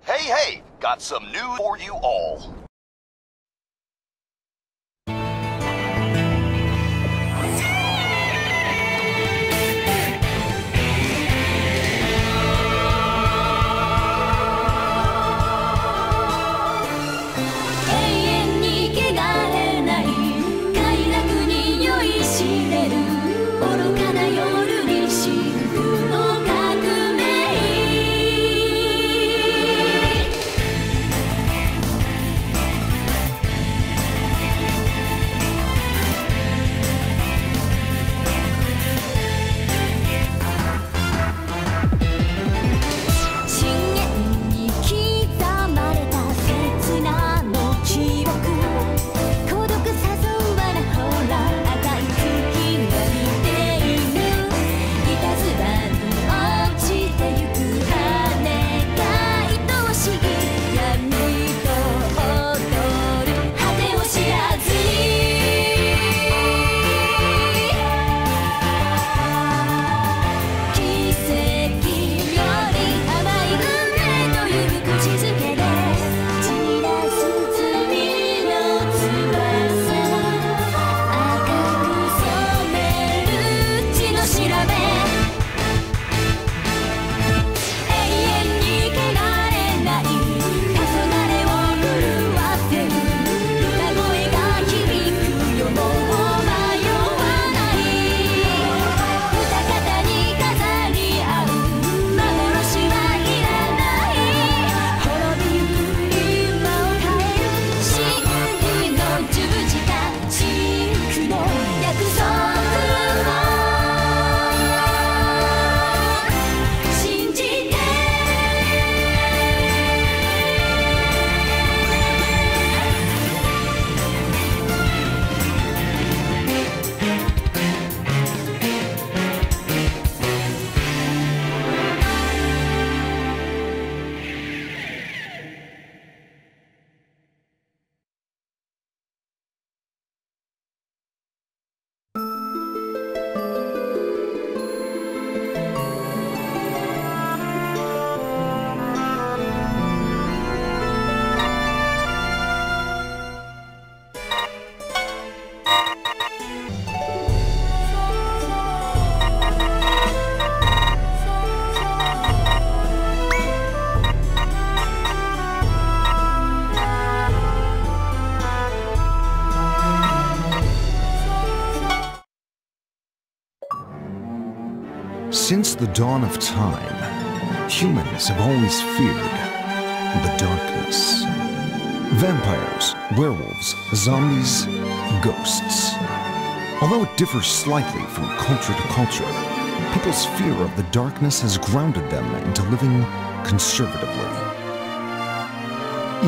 Hey, got some news for you all. Since the dawn of time, humans have always feared the darkness. Vampires, werewolves, zombies, ghosts. Although it differs slightly from culture to culture, people's fear of the darkness has grounded them into living conservatively.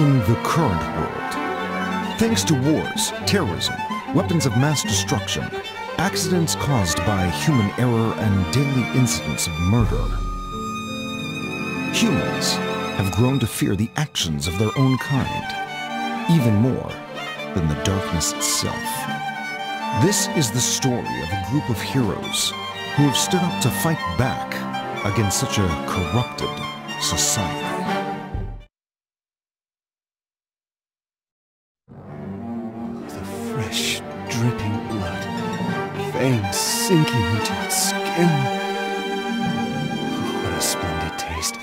In the current world, thanks to wars, terrorism, weapons of mass destruction, accidents caused by human error, and daily incidents of murder, humans have grown to fear the actions of their own kind, even more than the darkness itself. This is the story of a group of heroes who have stood up to fight back against such a corrupted society. The fresh, dripping blood, veins sinking into its skin. What a splendid taste.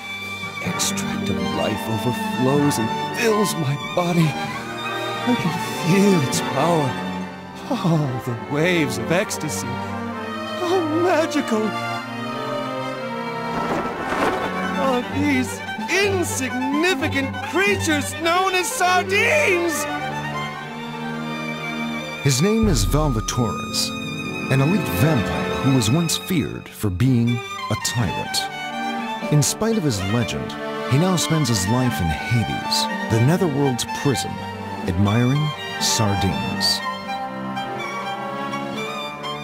Extract of life overflows and fills my body. I can feel its power. Oh, the waves of ecstasy. How magical. Oh, these insignificant creatures known as sardines! His name is Valvatores, an elite vampire who was once feared for being a tyrant. In spite of his legend, he now spends his life in Hades, the netherworld's prison, admiring sardines.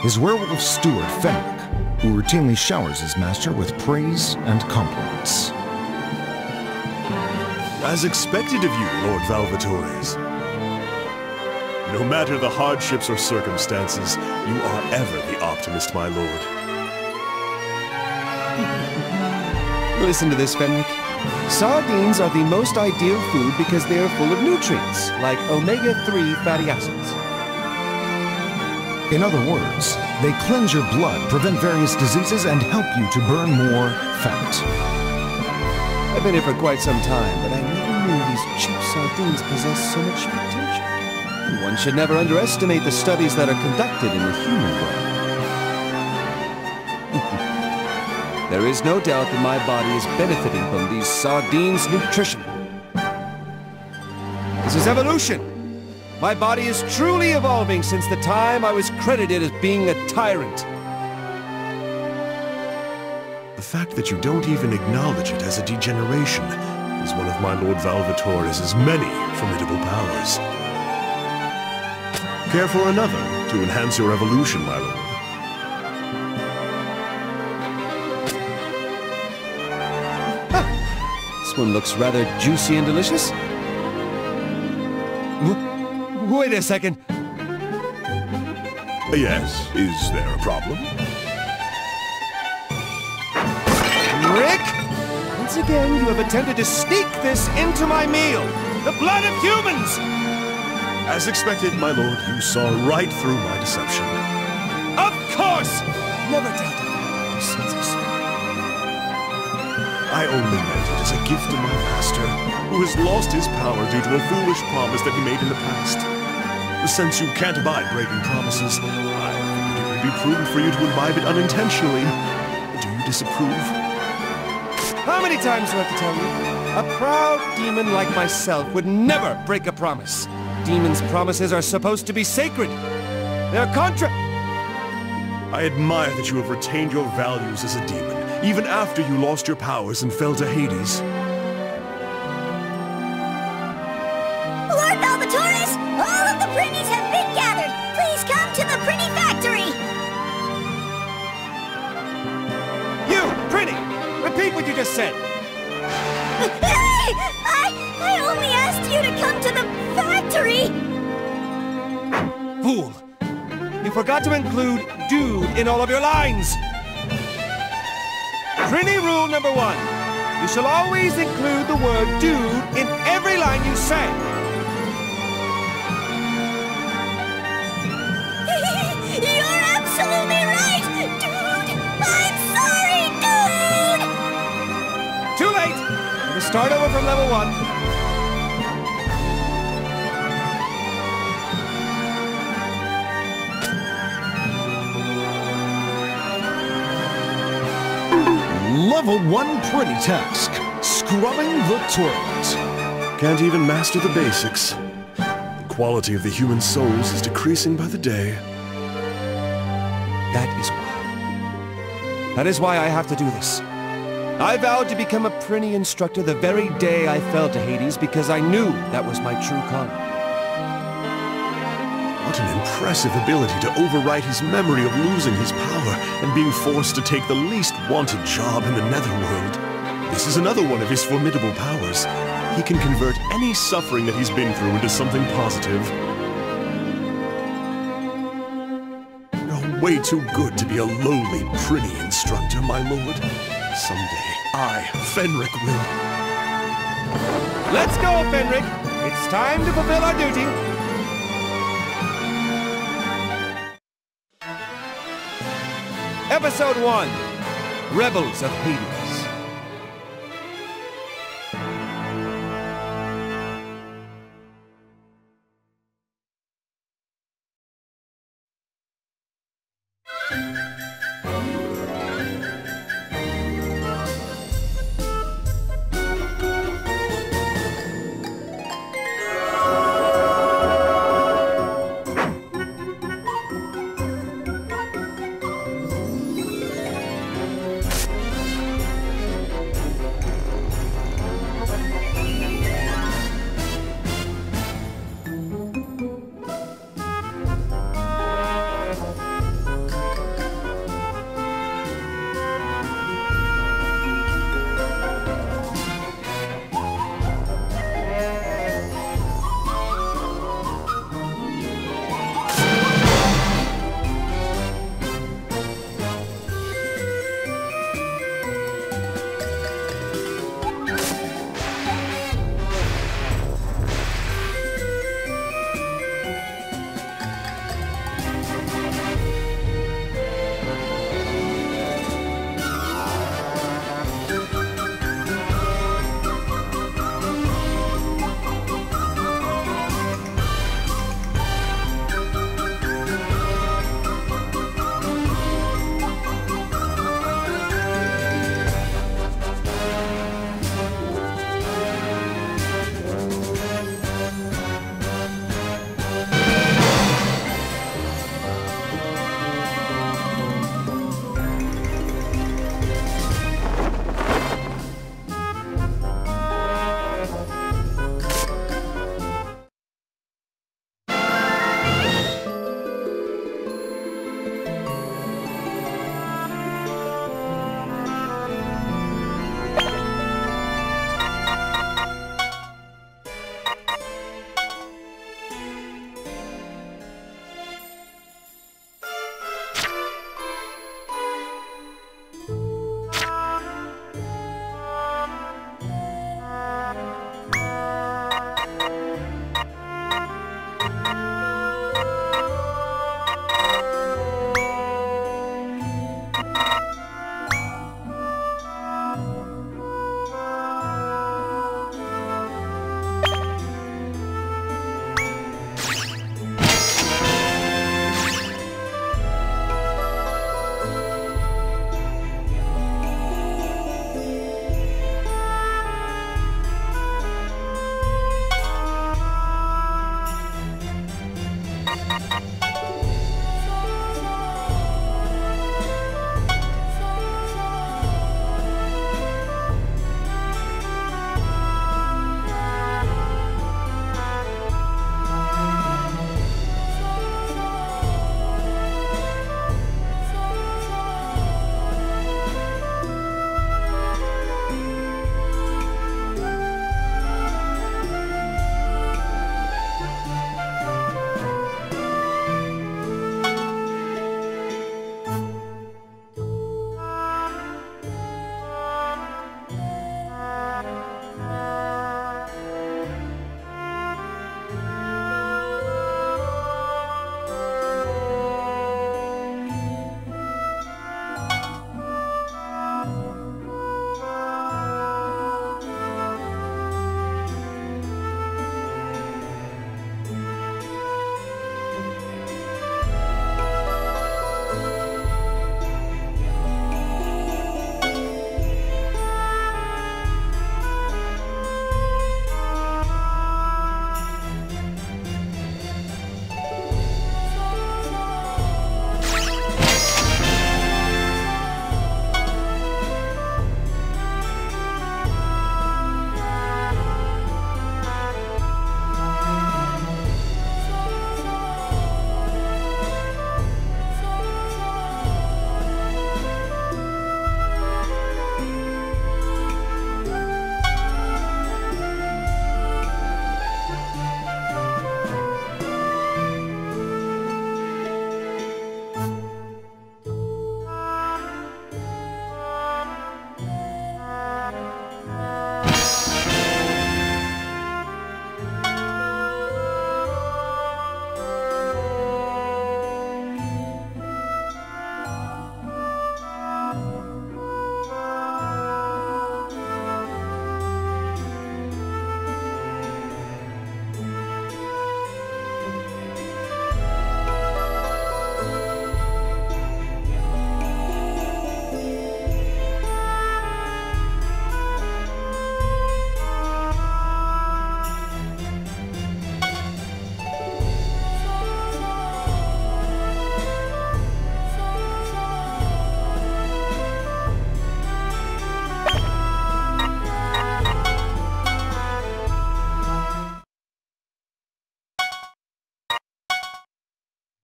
His werewolf steward, Fenric, who routinely showers his master with praise and compliments. As expected of you, Lord Valvatores. No matter the hardships or circumstances, you are ever the optimist, my lord. Listen to this, Fenric. Sardines are the most ideal food because they are full of nutrients, like omega-3 fatty acids. In other words, they cleanse your blood, prevent various diseases, and help you to burn more fat. I've been here for quite some time, but I never knew these cheap sardines possess so much potential. One should never underestimate the studies that are conducted in the human world. There is no doubt that my body is benefiting from these sardines' nutrition. This is evolution. My body is truly evolving since the time I was credited as being a tyrant. The fact that you don't even acknowledge it as a degeneration is one of my Lord Valvatore's many formidable powers. Care for another to enhance your evolution, my lord? This one looks rather juicy and delicious. Wait a second. Yes, is there a problem? Rick! Once again, you have attempted to sneak this into my meal. The blood of humans! As expected, my lord, you saw right through my deception. Of course! Never doubted that since I saw it. I only meant it as a gift to my master, who has lost his power due to a foolish promise that he made in the past. Since you can't abide breaking promises, I figured it would be prudent for you to imbibe it unintentionally. Do you disapprove? How many times do I have to tell you? A proud demon like myself would never break a promise. Demons' promises are supposed to be sacred. They're I admire that you have retained your values as a demon, even after you lost your powers and fell to Hades. Lord Valvatores, all of the Prinnies have been gathered. Please come to the Prinny Factory. You, Prinny! Repeat what you just said. Hey! I only asked you to come to the factory. Fool! You forgot to include dude in all of your lines! Prinny rule number 1. You shall always include the word dude in every line you say. You're absolutely right, dude! I'm sorry, dude! Too late! You start over from level 1. Level 1 Pretty task, scrubbing the toilet. Can't even master the basics. The quality of the human souls is decreasing by the day. That is why I have to do this. I vowed to become a Prinny instructor the very day I fell to Hades because I knew that was my true calling. What an impressive ability to overwrite his memory of losing his power and being forced to take the least wanted job in the netherworld. This is another one of his formidable powers. He can convert any suffering that he's been through into something positive. You're way too good to be a lowly Prinny instructor, my lord. Someday, I, Fenric, will... Let's go, Fenric! It's time to fulfill our duty. Episode 1, Rebels of Hades.